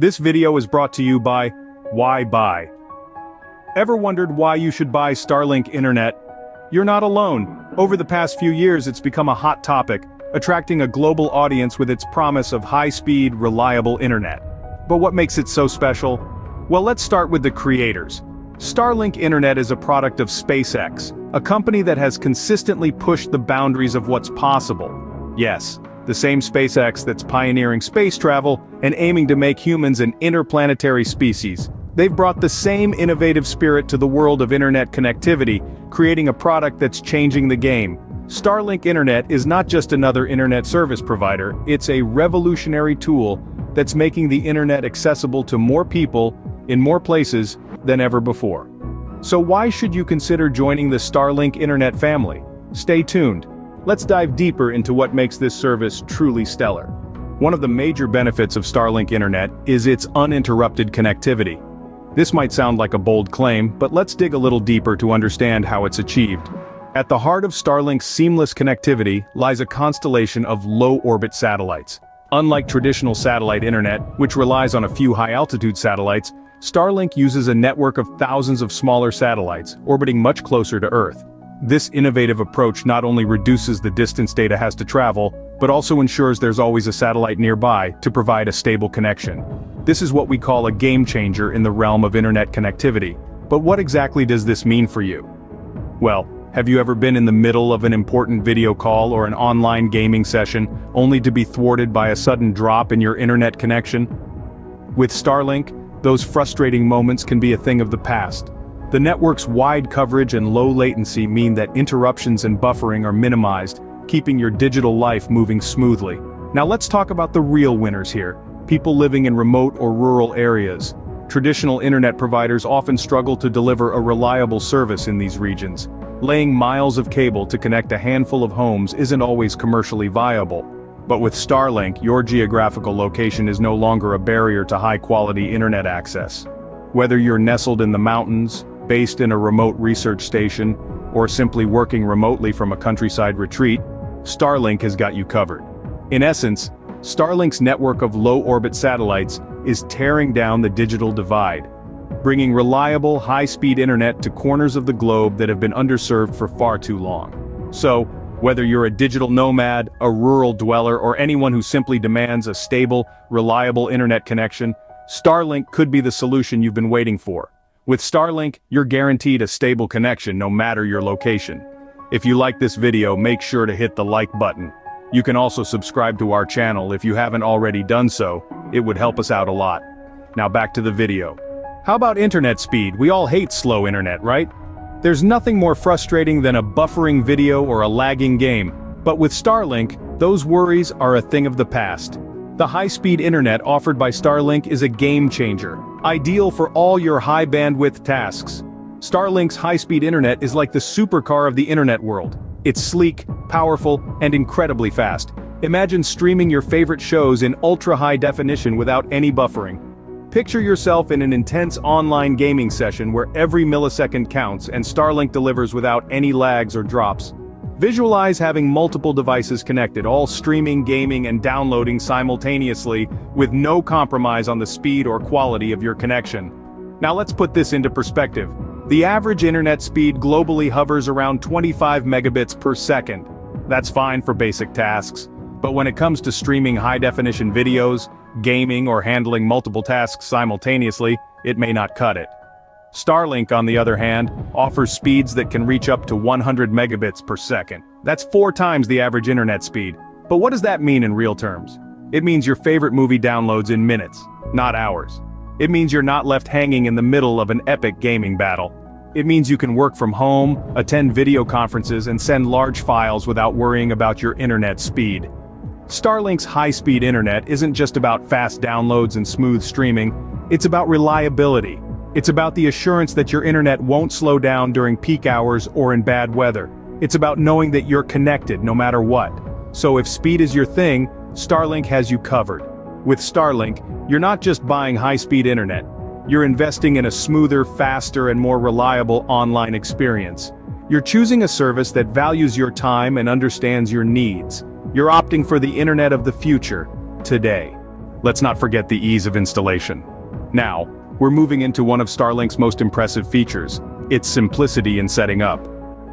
This video is brought to you by Why Buy. Ever wondered why you should buy Starlink internet? You're not alone. Over the past few years it's become a hot topic, attracting a global audience with its promise of high-speed, reliable internet. But what makes it so special? Well, let's start with the creators. Starlink internet is a product of SpaceX, a company that has consistently pushed the boundaries of what's possible. Yes, the same SpaceX that's pioneering space travel and aiming to make humans an interplanetary species. They've brought the same innovative spirit to the world of internet connectivity, creating a product that's changing the game. Starlink internet is not just another internet service provider, it's a revolutionary tool that's making the internet accessible to more people, in more places, than ever before. So why should you consider joining the Starlink internet family? Stay tuned. Let's dive deeper into what makes this service truly stellar. One of the major benefits of Starlink internet is its uninterrupted connectivity. This might sound like a bold claim, but let's dig a little deeper to understand how it's achieved. At the heart of Starlink's seamless connectivity lies a constellation of low-orbit satellites. Unlike traditional satellite internet, which relies on a few high-altitude satellites, Starlink uses a network of thousands of smaller satellites, orbiting much closer to Earth. This innovative approach not only reduces the distance data has to travel, but also ensures there's always a satellite nearby to provide a stable connection. This is what we call a game changer in the realm of internet connectivity. But what exactly does this mean for you? Well, have you ever been in the middle of an important video call or an online gaming session, only to be thwarted by a sudden drop in your internet connection? With Starlink, those frustrating moments can be a thing of the past. The network's wide coverage and low latency mean that interruptions and buffering are minimized, keeping your digital life moving smoothly. Now let's talk about the real winners here. People living in remote or rural areas. Traditional internet providers often struggle to deliver a reliable service in these regions. Laying miles of cable to connect a handful of homes isn't always commercially viable. But with Starlink, your geographical location is no longer a barrier to high-quality internet access. Whether you're nestled in the mountains, based in a remote research station, or simply working remotely from a countryside retreat, Starlink has got you covered. In essence, Starlink's network of low-orbit satellites is tearing down the digital divide, bringing reliable, high-speed internet to corners of the globe that have been underserved for far too long. So, whether you're a digital nomad, a rural dweller, or anyone who simply demands a stable, reliable internet connection, Starlink could be the solution you've been waiting for. With Starlink, you're guaranteed a stable connection no matter your location. If you like this video, make sure to hit the like button. You can also subscribe to our channel if you haven't already done so. It would help us out a lot. Now back to the video. How about internet speed? We all hate slow internet, right? There's nothing more frustrating than a buffering video or a lagging game. But with Starlink, those worries are a thing of the past. The high-speed internet offered by Starlink is a game changer, ideal for all your high-bandwidth tasks. Starlink's high-speed internet is like the supercar of the internet world. It's sleek, powerful, and incredibly fast. Imagine streaming your favorite shows in ultra-high definition without any buffering. Picture yourself in an intense online gaming session where every millisecond counts and Starlink delivers without any lags or drops. Visualize having multiple devices connected, all streaming, gaming, and downloading simultaneously, with no compromise on the speed or quality of your connection. Now let's put this into perspective. The average internet speed globally hovers around 25 megabits per second. That's fine for basic tasks. But when it comes to streaming high-definition videos, gaming, or handling multiple tasks simultaneously, it may not cut it. Starlink, on the other hand, offers speeds that can reach up to 100 megabits per second. That's 4 times the average internet speed. But what does that mean in real terms? It means your favorite movie downloads in minutes, not hours. It means you're not left hanging in the middle of an epic gaming battle. It means you can work from home, attend video conferences, and send large files without worrying about your internet speed. Starlink's high-speed internet isn't just about fast downloads and smooth streaming, it's about reliability. It's about the assurance that your internet won't slow down during peak hours or in bad weather. It's about knowing that you're connected no matter what. So if speed is your thing, Starlink has you covered. With Starlink, you're not just buying high-speed internet. You're investing in a smoother, faster, and more reliable online experience. You're choosing a service that values your time and understands your needs. You're opting for the internet of the future, today. let's not forget the ease of installation. Now, we're moving into one of Starlink's most impressive features, its simplicity in setting up.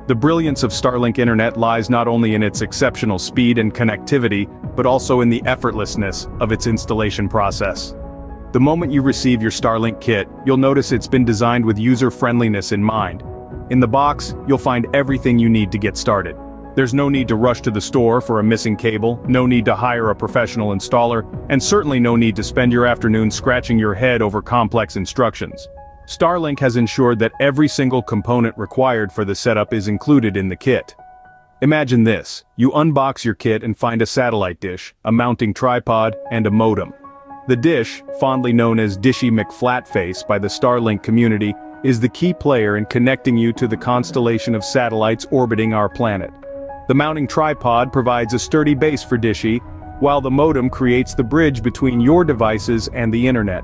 The brilliance of Starlink Internet lies not only in its exceptional speed and connectivity, but also in the effortlessness of its installation process. The moment you receive your Starlink kit, you'll notice it's been designed with user-friendliness in mind. In the box, you'll find everything you need to get started. There's no need to rush to the store for a missing cable, no need to hire a professional installer, and certainly no need to spend your afternoon scratching your head over complex instructions. Starlink has ensured that every single component required for the setup is included in the kit. Imagine this: you unbox your kit and find a satellite dish, a mounting tripod, and a modem. The dish, fondly known as Dishy McFlatface by the Starlink community, is the key player in connecting you to the constellation of satellites orbiting our planet. The mounting tripod provides a sturdy base for Dishy, while the modem creates the bridge between your devices and the internet.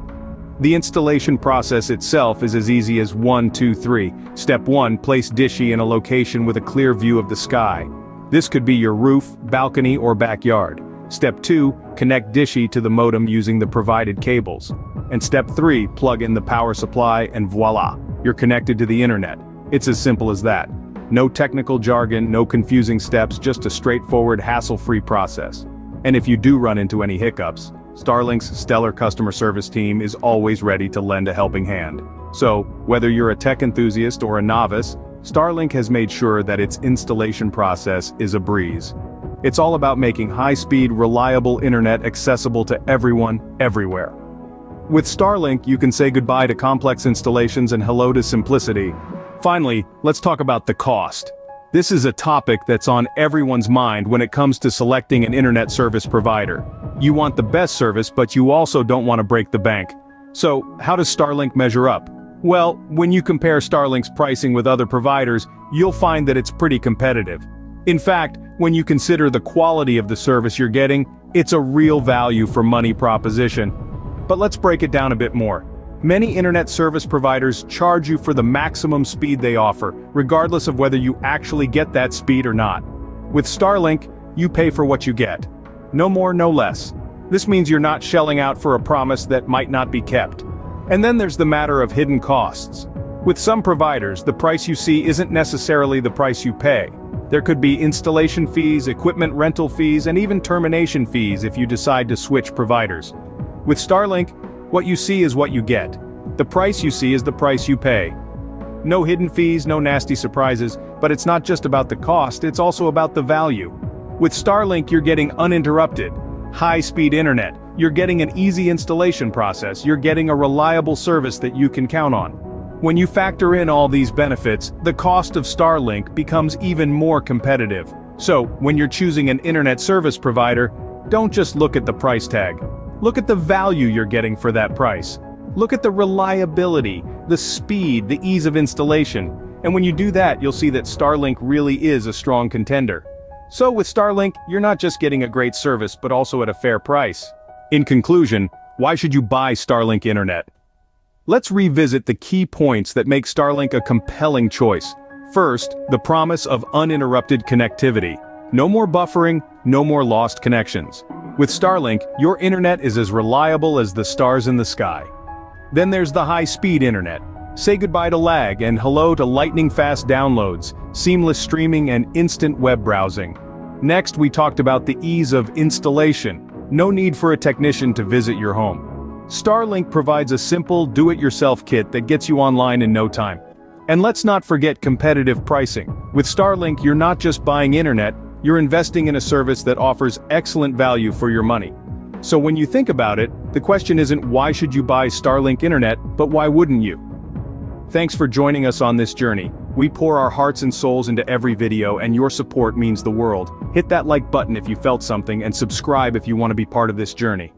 The installation process itself is as easy as 1, 2, 3. Step 1, place Dishy in a location with a clear view of the sky. This could be your roof, balcony, or backyard. Step 2, connect Dishy to the modem using the provided cables. And step 3, plug in the power supply and voila, you're connected to the internet. It's as simple as that. No technical jargon, no confusing steps, just a straightforward, hassle-free process. And if you do run into any hiccups, Starlink's stellar customer service team is always ready to lend a helping hand. So, whether you're a tech enthusiast or a novice, Starlink has made sure that its installation process is a breeze. It's all about making high-speed, reliable internet accessible to everyone, everywhere. With Starlink, you can say goodbye to complex installations and hello to simplicity. Finally, let's talk about the cost. This is a topic that's on everyone's mind when it comes to selecting an internet service provider. You want the best service, but you also don't want to break the bank. So, how does Starlink measure up? Well, when you compare Starlink's pricing with other providers, you'll find that it's pretty competitive. In fact, when you consider the quality of the service you're getting, it's a real value for money proposition. But let's break it down a bit more. Many internet service providers charge you for the maximum speed they offer, regardless of whether you actually get that speed or not. With Starlink, you pay for what you get. No more, no less. This means you're not shelling out for a promise that might not be kept. And then there's the matter of hidden costs. With some providers, the price you see isn't necessarily the price you pay. There could be installation fees, equipment rental fees, and even termination fees if you decide to switch providers. With Starlink, what you see is what you get. The price you see is the price you pay. No hidden fees, no nasty surprises, but it's not just about the cost, it's also about the value. With Starlink, you're getting uninterrupted, high-speed internet, you're getting an easy installation process, you're getting a reliable service that you can count on. When you factor in all these benefits, the cost of Starlink becomes even more competitive. So, when you're choosing an internet service provider, don't just look at the price tag. Look at the value you're getting for that price. Look at the reliability, the speed, the ease of installation. And when you do that, you'll see that Starlink really is a strong contender. So with Starlink, you're not just getting a great service, but also at a fair price. In conclusion, why should you buy Starlink Internet? Let's revisit the key points that make Starlink a compelling choice. First, the promise of uninterrupted connectivity. No more buffering, no more lost connections. With Starlink, your internet is as reliable as the stars in the sky. Then there's the high-speed internet. Say goodbye to lag and hello to lightning-fast downloads, seamless streaming and instant web browsing. Next, we talked about the ease of installation. No need for a technician to visit your home. Starlink provides a simple, do-it-yourself kit that gets you online in no time. And let's not forget competitive pricing. With Starlink, you're not just buying internet, you're investing in a service that offers excellent value for your money. So when you think about it, the question isn't why should you buy Starlink Internet, but why wouldn't you? Thanks for joining us on this journey. We pour our hearts and souls into every video, and your support means the world. Hit that like button if you felt something and subscribe if you want to be part of this journey.